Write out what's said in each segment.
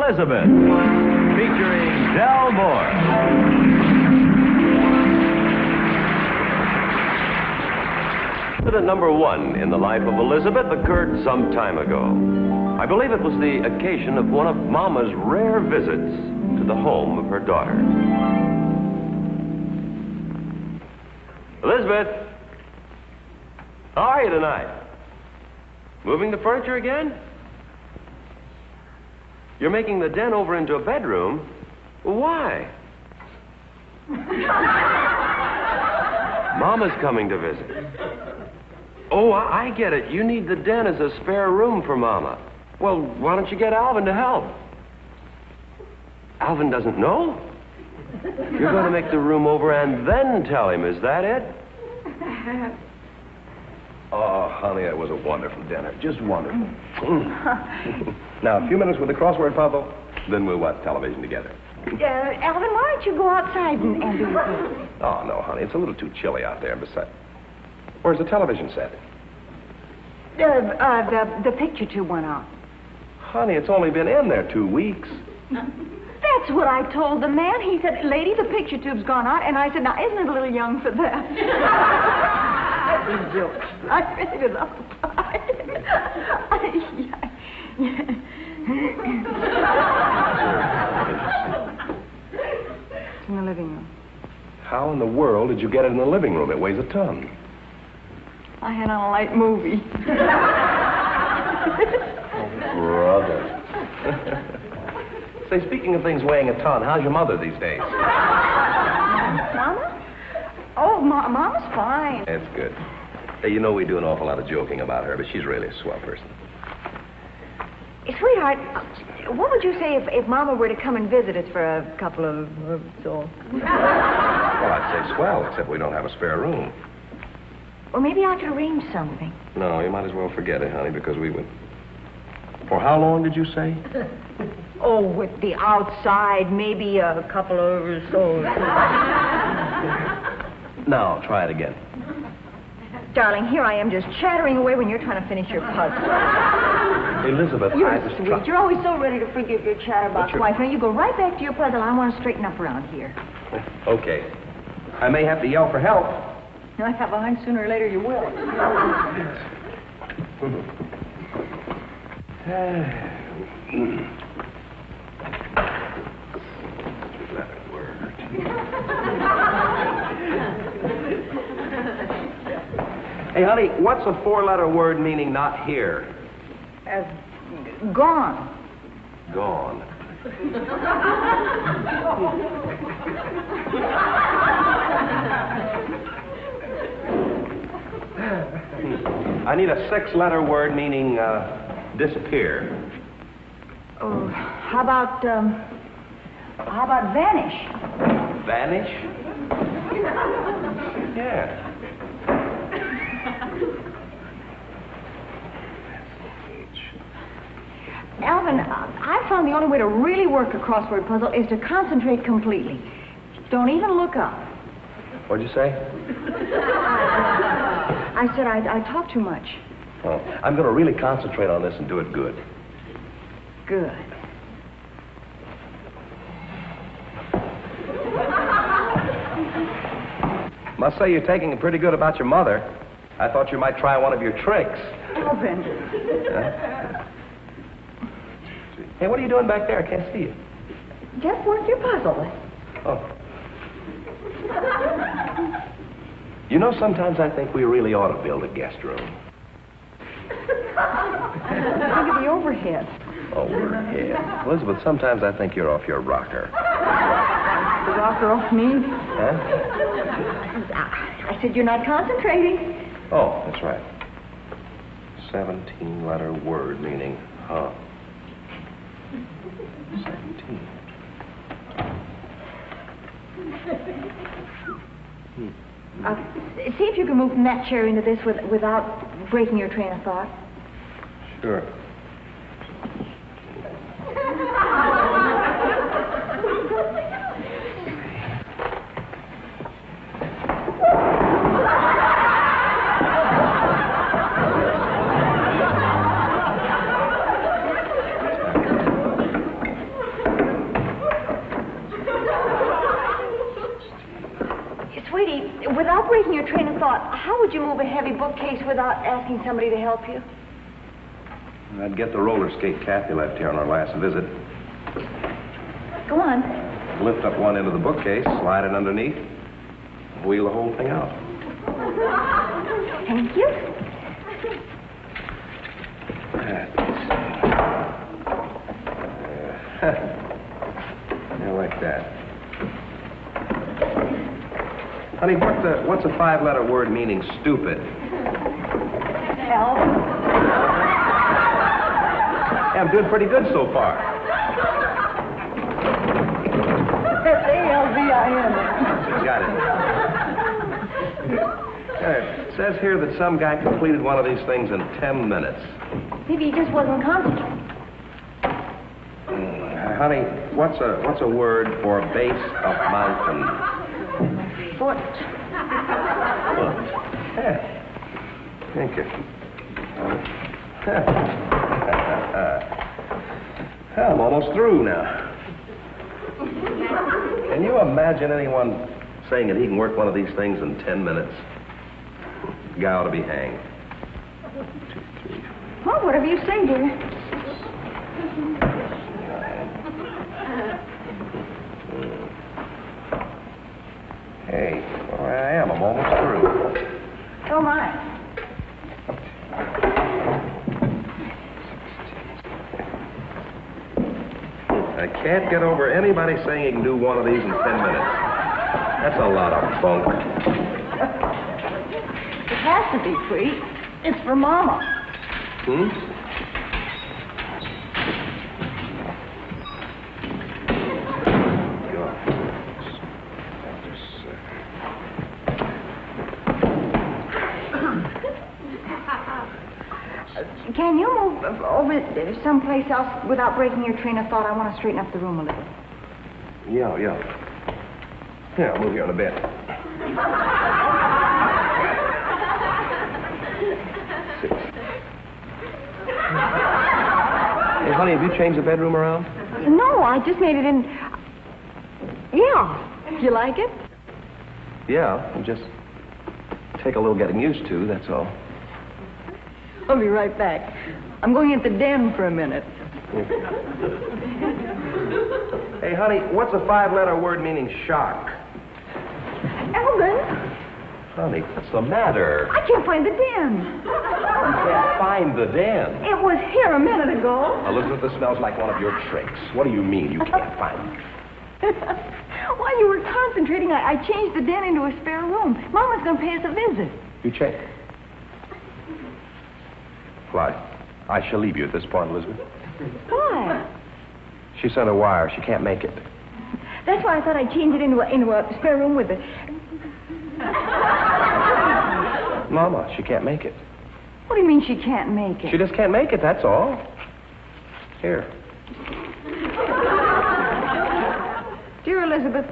Elizabeth, featuring Del Moore. Incident number 1 in the life of Elizabeth occurred some time ago. I believe it was the occasion of one of Mama's rare visits to the home of her daughter. Elizabeth, how are you tonight? Moving the furniture again? You're making the den over into a bedroom? Why? Mama's coming to visit. Oh, I get it. You need the den as a spare room for Mama. Well, why don't you get Alvin to help? Alvin doesn't know? You're going to make the room over and then tell him, is that it? Oh, honey, that was a wonderful dinner. Just wonderful. Now, a few minutes with the crossword puzzle, then we'll watch television together. Alvin, why don't you go outside and do your thing? Oh, no, honey, it's a little too chilly out there. Besides, where's the television set? The picture tube went out. Honey, it's only been in there 2 weeks. That's what I told the man. He said, lady, the picture tube's gone out. And I said, now, isn't it a little young for that? That was jokes. I really love It's in the living room. How in the world did you get it in the living room? It weighs a ton. I had on a light movie. Brother. Say, speaking of things weighing a ton, how's your mother these days? Mama? Oh, Mama's fine. That's good. Hey, you know we do an awful lot of joking about her, but she's really a swell person. Sweetheart, what would you say if Mama were to come and visit us for a couple of so? Well, I'd say swell, except we don't have a spare room. Well, maybe I could arrange something. No, you might as well forget it, honey, because we would... For how long did you say? Oh, with the outside, maybe a couple of so. Now, try it again. Darling, here I am just chattering away when you're trying to finish your puzzle. Elizabeth, You're I was sweet. You're always so ready to forgive your chatter about wife. Now, you go right back to your puzzle. I want to straighten up around here. Okay. I may have to yell for help. I have a hunch sooner or later you will. Hey, honey, what's a 4-letter word meaning not here? Gone. Gone. I need a 6-letter word meaning disappear. Oh, how about vanish? Vanish? Yeah. Alvin, I found the only way to really work a crossword puzzle is to concentrate completely. Don't even look up. What'd you say? I said I talk too much. Oh, I'm going to really concentrate on this and do it good. Good. Must say you're taking it pretty good about your mother. I thought you might try one of your tricks. Alvin. Huh? Hey, what are you doing back there? I can't see you. Just work your puzzle. Oh. You know, sometimes I think we really ought to build a guest room. Think of the overhead. Overhead. Elizabeth, sometimes I think you're off your rocker. The rocker off me? Huh? I said you're not concentrating. Oh, that's right. 17-letter word meaning huh. 17. See if you can move from that chair into this without breaking your train of thought. Sure. Sweetie, without breaking your train of thought, how would you move a heavy bookcase without asking somebody to help you? I'd get the roller skate Kathy left here on our last visit. Go on. Lift up one end of the bookcase, slide it underneath, wheel the whole thing out. Thank you. I like that. Honey, what's a five-letter word meaning stupid? Help. Yeah, I'm doing pretty good so far. S-A-L-V-I-N. Got it. It says here that some guy completed one of these things in 10 minutes. Maybe he just wasn't concentrating. Honey, what's a word for base of mountain? Foot. Yeah. Thank you. I'm almost through now. Can you imagine anyone saying that he can work one of these things in 10 minutes? The guy ought to be hanged. 1, 2, 3. Well, whatever you say, dear. Hey, well, I am. I'm almost through. So am I. I can't get over anybody saying he can do one of these in 10 minutes. That's a lot of bunk. It has to be, Sweet. It's for Mama. Can you move over someplace else without breaking your train of thought? I want to straighten up the room a little. Yeah. Yeah, I'll move here in a bit. Hey, honey, have you changed the bedroom around? No, I just made it in... Yeah. You like it? Yeah, it'll just take a little getting used to, that's all. I'll be right back. I'm going into the den for a minute. Hey, honey, what's a five-letter word meaning shock? Alvin, Honey, what's the matter? I can't find the den. You can't find the den. It was here a minute ago. Elizabeth, this smells like one of your tricks. What do you mean you can't find it? While you were concentrating, I changed the den into a spare room. Mama's going to pay us a visit. You changed? Well, I shall leave you at this point, Elizabeth. Why? She sent a wire. She can't make it. That's why I thought I'd change it into a spare room with it. Mama, she can't make it. What do you mean she can't make it? She just can't make it, that's all. Here. Dear Elizabeth,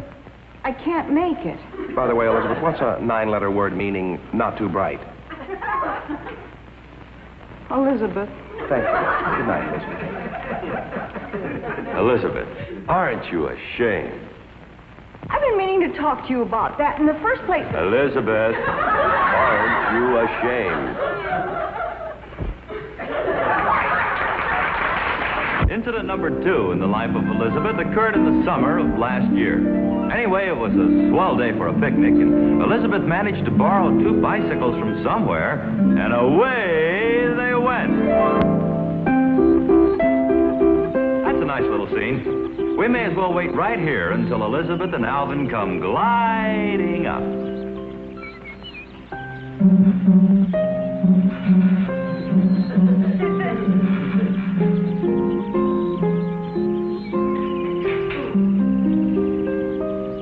I can't make it. By the way, Elizabeth, what's a 9-letter word meaning not too bright? Elizabeth. Thank you. Good night, Elizabeth. Elizabeth, aren't you ashamed? I've been meaning to talk to you about that in the first place. Elizabeth, aren't you ashamed? Incident number 2 in the life of Elizabeth occurred in the summer of last year. Anyway, it was a swell day for a picnic, and Elizabeth managed to borrow 2 bicycles from somewhere, and away they went. That's a nice little scene. We may as well wait right here until Elizabeth and Alvin come gliding up.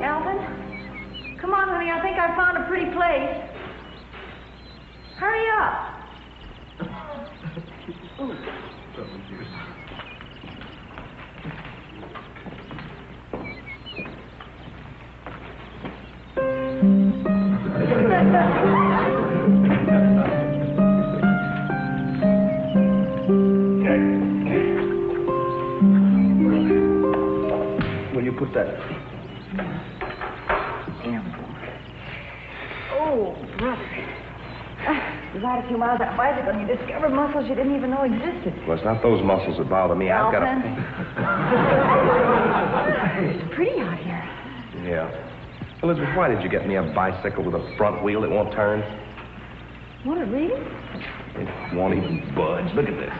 Alvin? Come on, honey. I think I found a pretty place. Hurry up. Will you put that... Oh, brother. You ride a few miles on a bicycle and you discover muscles you didn't even know existed. Well, it's not those muscles that bother me. I've got a... It's pretty out here. Yeah. Elizabeth, why did you get me a bicycle with a front wheel that won't turn? What, really? It won't even budge. Look at this.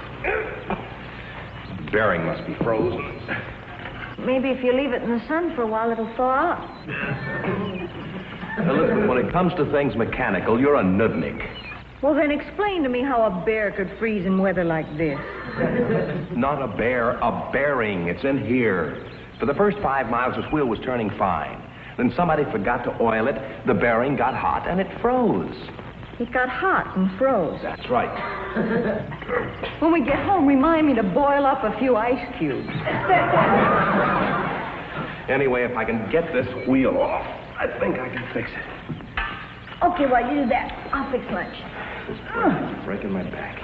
The bearing must be frozen. Maybe if you leave it in the sun for a while, it'll thaw out. Elizabeth, when it comes to things mechanical, you're a nudnik. Well, then explain to me how a bear could freeze in weather like this. Not a bear, a bearing. It's in here. For the first 5 miles, this wheel was turning fine. Then somebody forgot to oil it, the bearing got hot, and it froze. It got hot and froze. That's right. When we get home, remind me to boil up a few ice cubes. Anyway, if I can get this wheel off, I think I can fix it. Okay, while you do that, I'll fix lunch. It's breaking my back.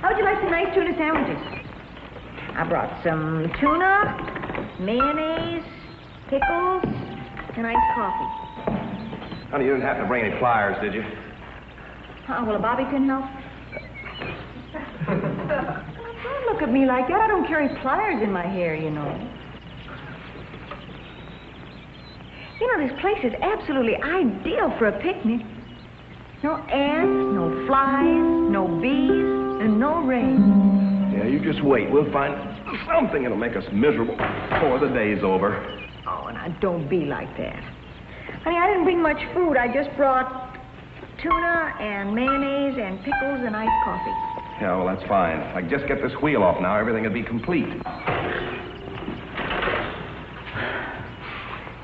How would you like some nice tuna sandwiches? I brought some tuna, mayonnaise, pickles, and iced coffee. Honey, you didn't have to bring any pliers, did you? Will a bobby pin help? Don't look at me like that. I don't carry pliers in my hair, you know. You know, this place is absolutely ideal for a picnic. No ants, no flies, no bees, and no rain. Yeah, you just wait. We'll find something that'll make us miserable before the day's over. Oh, now don't be like that. Honey, I didn't bring much food. I just brought tuna and mayonnaise and pickles and iced coffee. Yeah, well, that's fine. If I can just get this wheel off now, everything will be complete.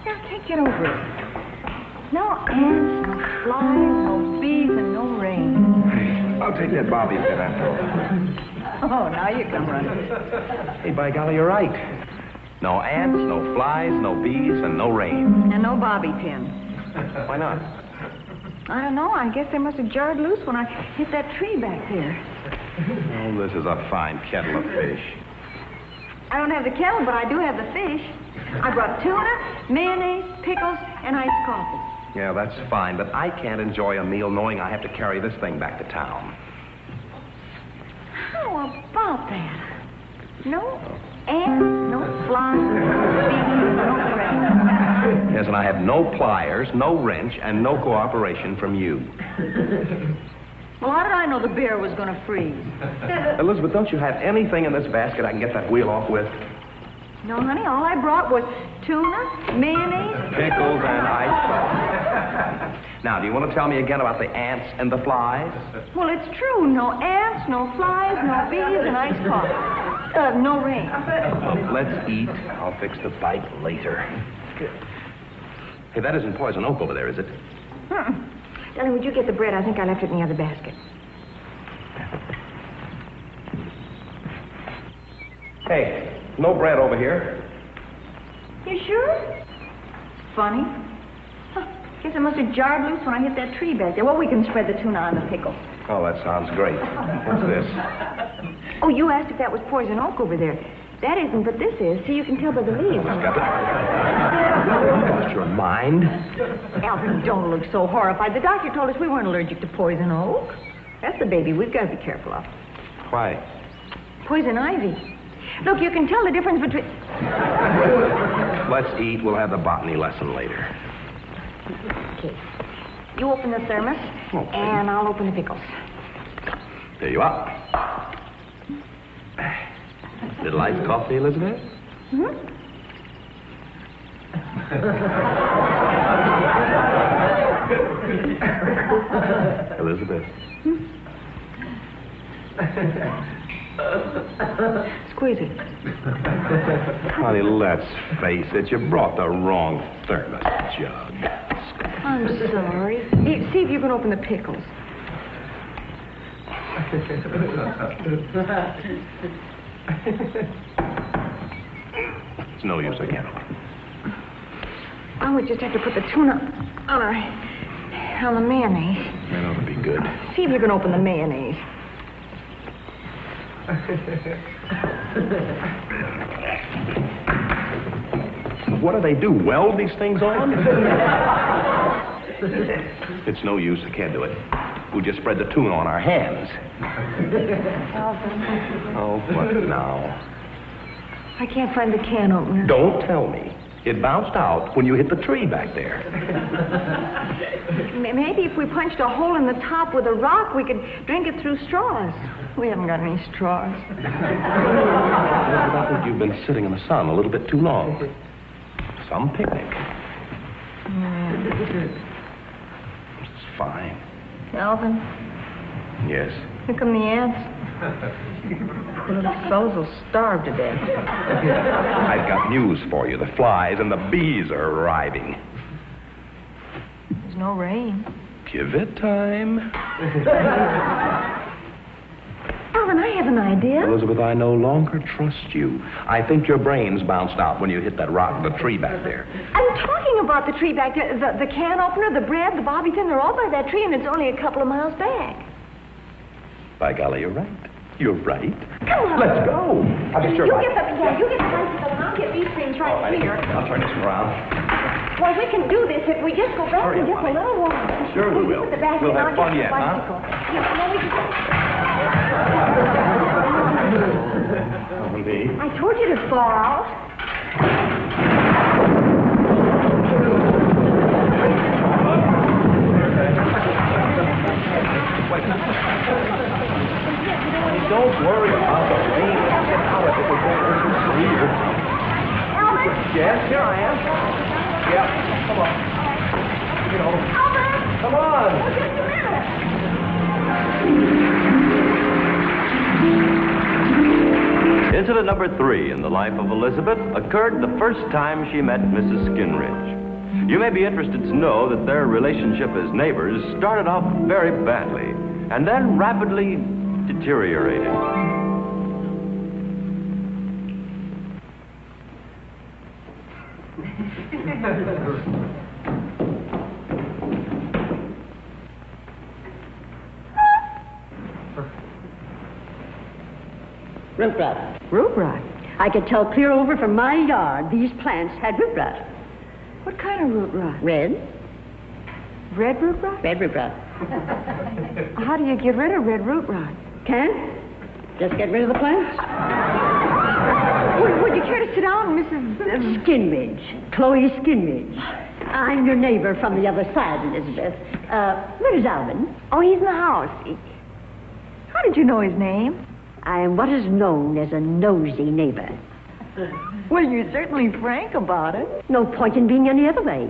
Now, can't get over it. No ants, no flies, no bees, and no rain. I'll take that bobby pin after all. Oh, now you come running. Hey, by golly, you're right. No ants, no flies, no bees, and no rain. And no bobby pin. Why not? I don't know. I guess they must have jarred loose when I hit that tree back there. Oh, this is a fine kettle of fish. I don't have the kettle, but I do have the fish. I brought tuna, mayonnaise, pickles, and iced coffee. Yeah, that's fine, but I can't enjoy a meal knowing I have to carry this thing back to town. How about that? No ants, no flies, no bees, no rain. Yes, and I have no pliers, no wrench, and no cooperation from you. Well, how did I know the bear was going to freeze? Elizabeth, don't you have anything in this basket I can get that wheel off with? No, honey, all I brought was tuna, mayonnaise, Pickles and ice cream. Now, do you want to tell me again about the ants and the flies? Well, it's true. No ants, no flies, no bees, and iced coffee. No rain. Let's eat. I'll fix the bike later. Hey, that isn't poison oak over there, is it? Darling, would you get the bread? I think I left it in the other basket. Hey, no bread over here. You sure? Funny. Guess it must have jarred loose when I hit that tree back there. Well, we can spread the tuna on the pickle. Oh, that sounds great. What's this? Oh, you asked if that was poison oak over there. That isn't, but this is. See, you can tell by the leaves. Lost your mind? Alfred, don't look so horrified. The doctor told us we weren't allergic to poison oak. That's the baby we've got to be careful of. Why? Poison ivy. Look, you can tell the difference between... Let's eat. We'll have the botany lesson later. Okay. You open the thermos, Okay. and I'll open the pickles. There you are. Little iced coffee, Elizabeth? Hmm? Elizabeth. Squeeze it. Honey, let's face it. You brought the wrong thermos jug. I'm sorry. See if you can open the pickles. It's no use, I can't open. Oh, we just have to put the tuna on the mayonnaise. That ought to be good. See if you can open the mayonnaise. What do they do, weld these things on? It's no use. I can't do it. We'll just spread the tuna on our hands. Oh, what now? I can't find the can opener. Don't tell me. It bounced out when you hit the tree back there. Maybe if we punched a hole in the top with a rock, we could drink it through straws. We haven't got any straws. I think you've been sitting in the sun a little bit too long. Some picnic. It's fine. Alvin, Yes. here come the ants. The little fellows will starve to death. I've got news for you. The flies and the bees are arriving. There's no rain. Give it time. Alvin, I have an idea. Elizabeth, I no longer trust you. I think your brains bounced out when you hit that rock, the tree back there. I'm talking about the tree back there. The can opener, the bread, the bobby pin, they're all by that tree, and it's only a couple of miles back. By golly, you're right. You're right. Come on. Let's go. I'll be sure. You get the bicycle, and I'll get these things right here. I'll turn this around. Well, we can do this if we just go back and just a little while. Sure we will. We'll have fun yet, huh? I told you to fall out. Don't worry about the rain. Alvin? Yes, here I am. Yeah, come on. You know. Alvin! Come on. Oh, just a minute. Incident number 3 in the life of Elizabeth occurred the first time she met Mrs. Skinridge. You may be interested to know that their relationship as neighbors started off very badly and then rapidly deteriorated. Root rot. Root rot? I could tell clear over from my yard these plants had root rot. What kind of root rot? Red. Red root rot? Red root rot. How do you get rid of red root rot? Can't? Just get rid of the plants? Would you care to sit down, Mrs. Skinridge. Chloe Skinridge. I'm your neighbor from the other side, Elizabeth. Where is Alvin? Oh, he's in the house. How did you know his name? I am what is known as a nosy neighbor. Well, you're certainly frank about it. No point in being any other way.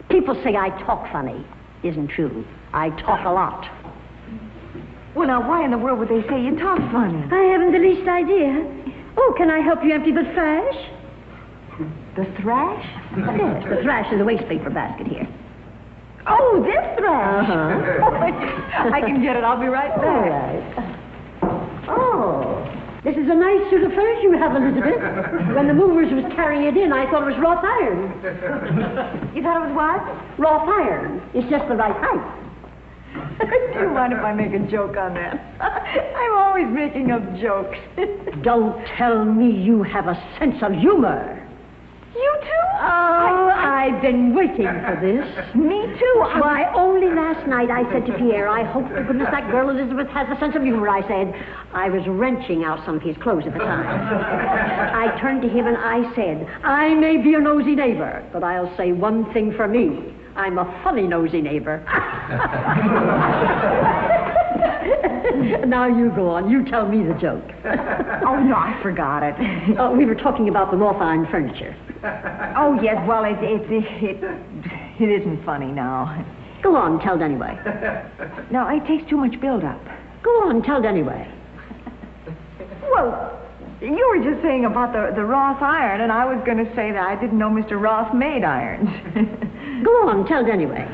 People say I talk funny. Isn't true. I talk a lot. Well, now, why in the world would they say you talk funny? I haven't the least idea. Oh, can I help you empty the trash? The thrash? Yes, the thrash is the waste paper basket here. Oh, this thrash? Uh-huh. I can get it. I'll be right back. All right. Oh, this is a nice suit of furs you have, Elizabeth. When the movers was carrying it in, I thought it was wrought iron. You thought it was what? Wrought iron. It's just the right height. Do you mind if I make a joke on that? I'm always making up jokes. Don't tell me you have a sense of humor. You too? Oh, I've been waiting for this. Me too. Why, only last night I said to Pierre, I hope to goodness that girl Elizabeth has a sense of humor, I said. I was wrenching out some of his clothes at the time. I turned to him and I said, I may be a nosy neighbor, but I'll say one thing for me. I'm a funny nosy neighbor. Now you go on. You tell me the joke. Oh, no, I forgot it. Oh, we were talking about the wrought iron furniture. Oh, yes, well, it isn't funny now. Go on, tell it anyway. No, it takes too much build-up. Go on, tell it anyway. Well, you were just saying about the Roth iron, and I was going to say that I didn't know Mr. Roth made irons. Go on, tell it anyway.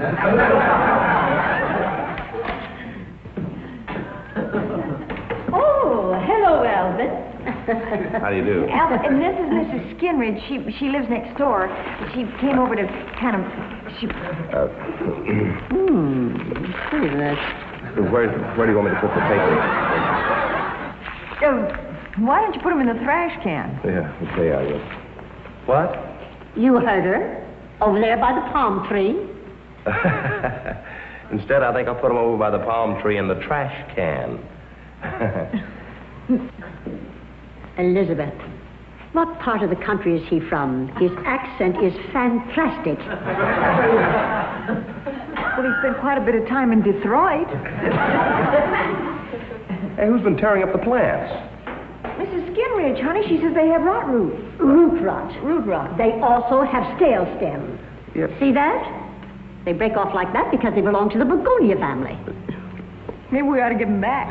Oh, hello, Alvin. How do you do? Albert, and this is Mrs. Skinridge. She lives next door. She came over to kind of... Who's that? Where do you want me to put the paper? Why don't you put them in the trash can? Yeah, okay, I will. What? You heard her. Over there by the palm tree. Instead, I think I'll put him over by the palm tree in the trash can. Elizabeth, what part of the country is he from? His accent is fantastic. Well, he spent quite a bit of time in Detroit. Hey, who's been tearing up the plants? Mrs. Skinridge, honey, she says they have rot root. Root rot. Root rot. They also have stale stem. Yep. See that? They break off like that because they belong to the begonia family. Maybe we ought to give them back.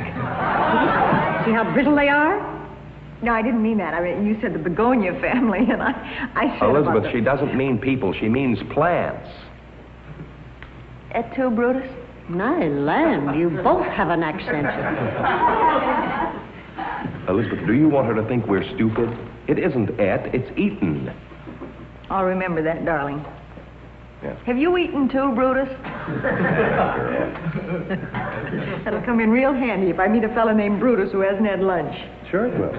See how brittle they are? No, I didn't mean that. I mean, you said the begonia family, and I said Elizabeth, about she doesn't mean people. She means plants. Et tu, Brutus? My land, you both have an accent. Elizabeth, do you want her to think we're stupid? It isn't et, it's eaten. I'll remember that, darling. Yes. Have you eaten too, Brutus? That'll come in real handy if I meet a fellow named Brutus who hasn't had lunch. Sure it will.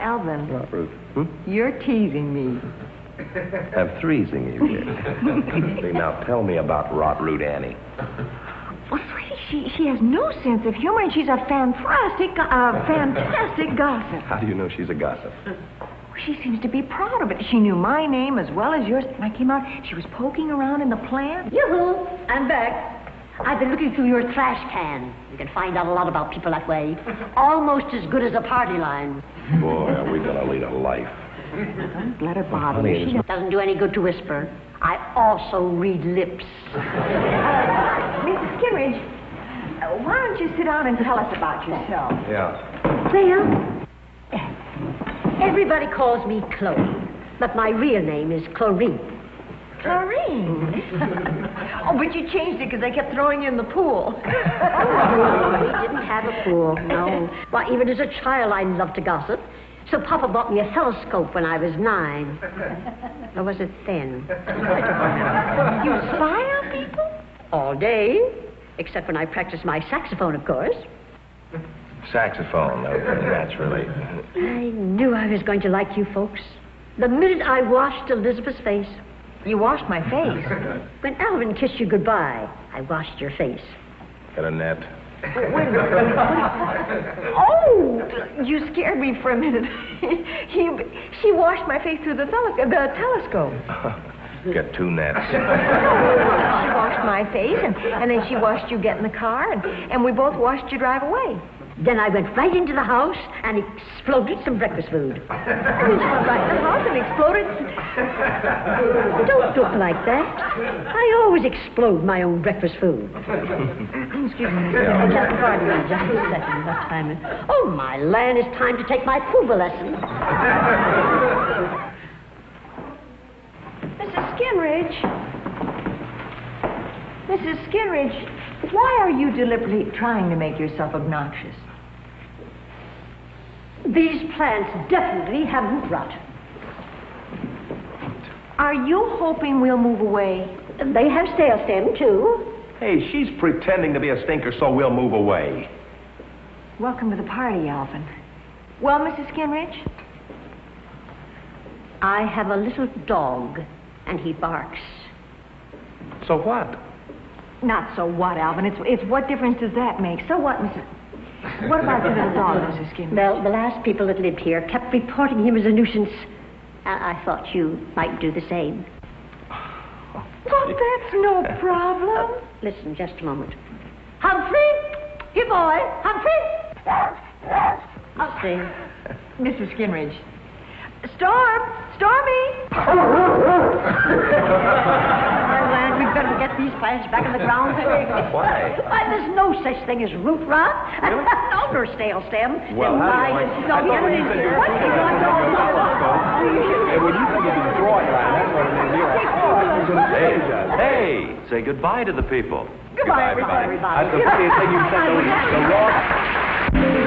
Alvin, Not Ruth. you're teasing me. Have threesing you here. See, now tell me about Rot Root Annie. Well, sweetie, she has no sense of humor, and she's a fantastic gossip. How do you know she's a gossip? She seems to be proud of it. She knew my name as well as yours. When I came out, she was poking around in the plant. Yoo-hoo, I'm back. I've been looking through your trash can. You can find out a lot about people that way. Almost as good as a party line. Boy, are we going to lead a life. Don't let her bother honey, you. She Doesn't do any good to whisper. I also read lips. Mrs. Skinridge, why don't you sit down and tell us about yourself? Yeah. Well, everybody calls me Chloe, but my real name is Chlorine. Chlorine. Oh, but you changed it because they kept throwing you in the pool. We didn't have a pool, no. Why, even as a child, I loved to gossip. So Papa bought me a telescope when I was 9. Or was it 10? You spy on people? All day, except when I practice my saxophone, of course. Saxophone, naturally. I knew I was going to like you folks. The minute I washed Elizabeth's face. You washed my face. When Alvin kissed you goodbye, I washed your face. Get a net. Wait a minute. Oh, you scared me for a minute. She washed my face through the telescope. Get 2 nets. She washed my face, and then she watched you get in the car, and we both watched you drive away. Then I went right into the house and exploded some breakfast food. And then she went right in the house and exploded. Don't look like that. I always explode my own breakfast food. Excuse me. Just pardon me, just a second. What time is... Oh, my land, it's time to take my tuba lesson. Mrs. Skinridge. Mrs. Skinridge, why are you deliberately trying to make yourself obnoxious? These plants definitely have root rot. Are you hoping we'll move away? They have stale stem, too. Hey, she's pretending to be a stinker, so we'll move away. Welcome to the party, Alvin. Well, Mrs. Skinridge? I have a little dog, and he barks. So what? Not so what, Alvin. It's what difference does that make? So what, Mrs. What about the little dog, Mrs. Skinridge? Well, the last people that lived here kept reporting him as a nuisance. I thought you might do the same. Well, that's no problem. Listen, just a moment. Humphrey! Here, boy! Humphrey! Humphrey. Mrs. Skinridge. Stormy! Land, we'd better get these plants back in the ground. Why? Why, there's no such thing as root rot. Really? No, nor stale stem. Well, how do you No, I thought when you said you were thinking of and when you said you did Detroit line, that's what it is here. Hey, say goodbye to the people. Goodbye, Goodbye, everybody. That's the funniest thing you said. The law.